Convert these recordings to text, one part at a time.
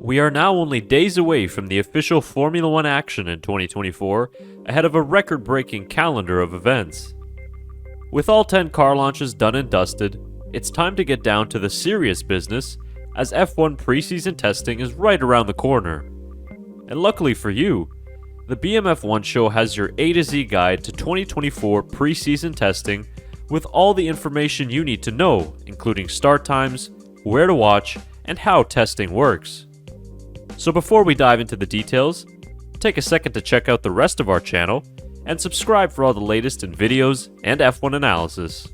We are now only days away from the official Formula One action in 2024, ahead of a record-breaking calendar of events. With all 10 car launches done and dusted, it's time to get down to the serious business, as F1 preseason testing is right around the corner. And luckily for you, the BMF1 show has your A to Z guide to 2024 preseason testing with all the information you need to know, including start times, where to watch, and how testing works. So before we dive into the details, take a second to check out the rest of our channel and subscribe for all the latest in videos and F1 analysis.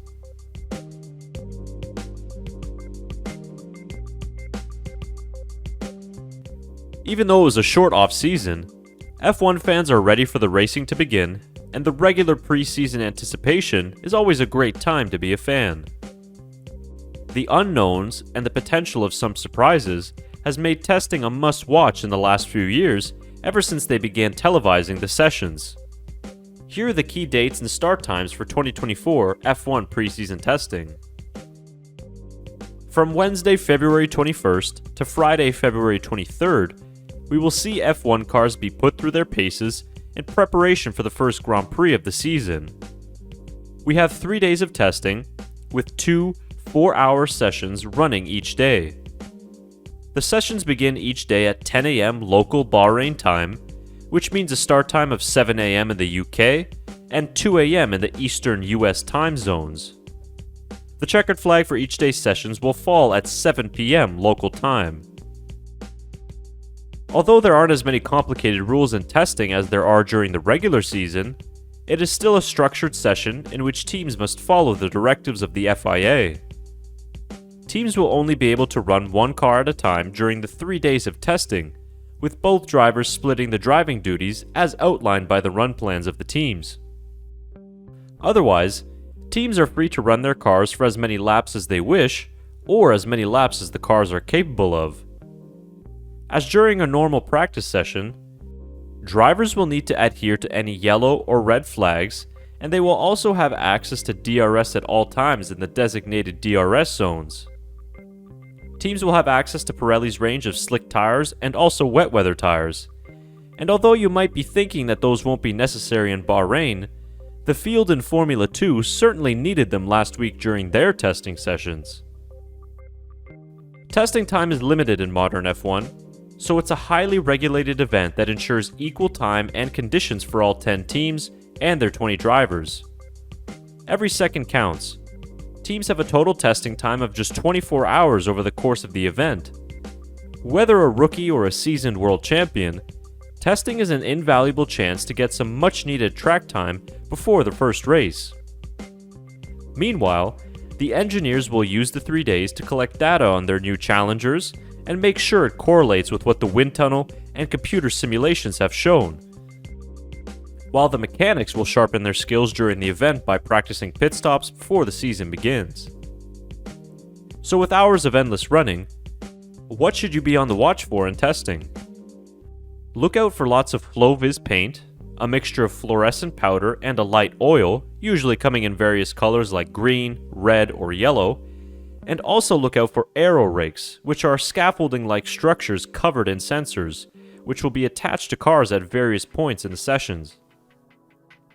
Even though it was a short off-season, F1 fans are ready for the racing to begin, and the regular preseason anticipation is always a great time to be a fan. The unknowns and the potential of some surprises has made testing a must-watch in the last few years, ever since they began televising the sessions. Here are the key dates and start times for 2024 F1 preseason testing. From Wednesday, February 21st to Friday, February 23rd, we will see F1 cars be put through their paces in preparation for the first Grand Prix of the season. We have 3 days of testing, with 2 4-hour sessions running each day. The sessions begin each day at 10 a.m. local Bahrain time, which means a start time of 7 a.m. in the UK and 2 a.m. in the Eastern US time zones. The checkered flag for each day's sessions will fall at 7 p.m. local time. Although there aren't as many complicated rules in testing as there are during the regular season, it is still a structured session in which teams must follow the directives of the FIA. Teams will only be able to run one car at a time during the 3 days of testing, with both drivers splitting the driving duties as outlined by the run plans of the teams. Otherwise, teams are free to run their cars for as many laps as they wish, or as many laps as the cars are capable of. As during a normal practice session, drivers will need to adhere to any yellow or red flags, and they will also have access to DRS at all times in the designated DRS zones. Teams will have access to Pirelli's range of slick tires and also wet weather tires. And although you might be thinking that those won't be necessary in Bahrain, the field in Formula 2 certainly needed them last week during their testing sessions. Testing time is limited in modern F1, so it's a highly regulated event that ensures equal time and conditions for all 10 teams and their 20 drivers. Every second counts. Teams have a total testing time of just 24 hours over the course of the event. Whether a rookie or a seasoned world champion, testing is an invaluable chance to get some much-needed track time before the first race. Meanwhile, the engineers will use the 3 days to collect data on their new challengers and make sure it correlates with what the wind tunnel and computer simulations have shown. While the mechanics will sharpen their skills during the event by practicing pit stops before the season begins. So with hours of endless running, what should you be on the watch for in testing? Look out for lots of flow-vis paint, a mixture of fluorescent powder and a light oil, usually coming in various colors like green, red, or yellow, and also look out for aero rakes, which are scaffolding-like structures covered in sensors, which will be attached to cars at various points in the sessions.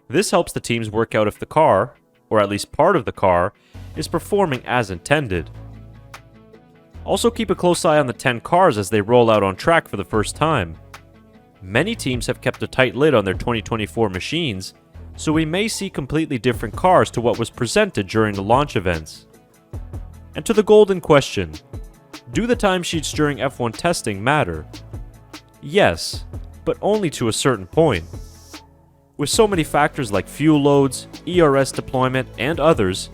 This helps the teams work out if the car, or at least part of the car, is performing as intended. Also keep a close eye on the 10 cars as they roll out on track for the first time. Many teams have kept a tight lid on their 2024 machines, so we may see completely different cars to what was presented during the launch events. And to the golden question, do the timesheets during F1 testing matter? Yes, but only to a certain point. With so many factors like fuel loads, ERS deployment, and others,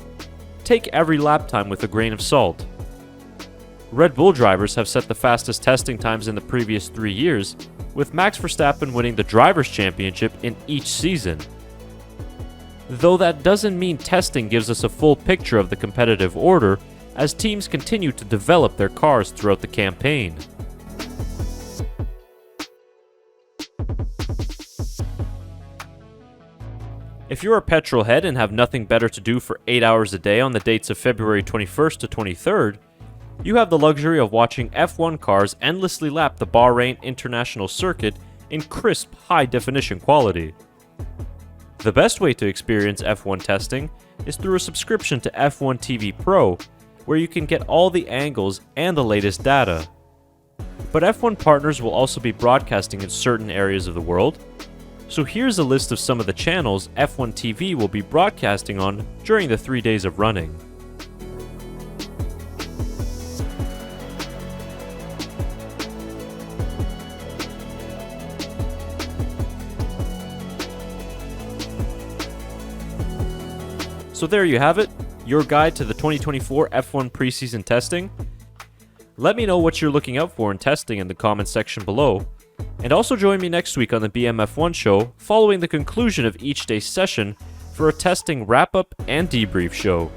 take every lap time with a grain of salt. Red Bull drivers have set the fastest testing times in the previous 3 years, with Max Verstappen winning the Drivers' Championship in each season. Though that doesn't mean testing gives us a full picture of the competitive order, as teams continue to develop their cars throughout the campaign. If you're a petrol head and have nothing better to do for 8 hours a day on the dates of February 21st to 23rd, you have the luxury of watching F1 cars endlessly lap the Bahrain International Circuit in crisp, high-definition quality. The best way to experience F1 testing is through a subscription to F1 TV Pro, where you can get all the angles and the latest data. But F1 partners will also be broadcasting in certain areas of the world, so here's a list of some of the channels F1 TV will be broadcasting on during the 3 days of running. So there you have it, your guide to the 2024 F1 preseason testing. Let me know what you're looking out for in testing in the comments section below, and also join me next week on the BMF1 show following the conclusion of each day's session for a testing wrap-up and debrief show.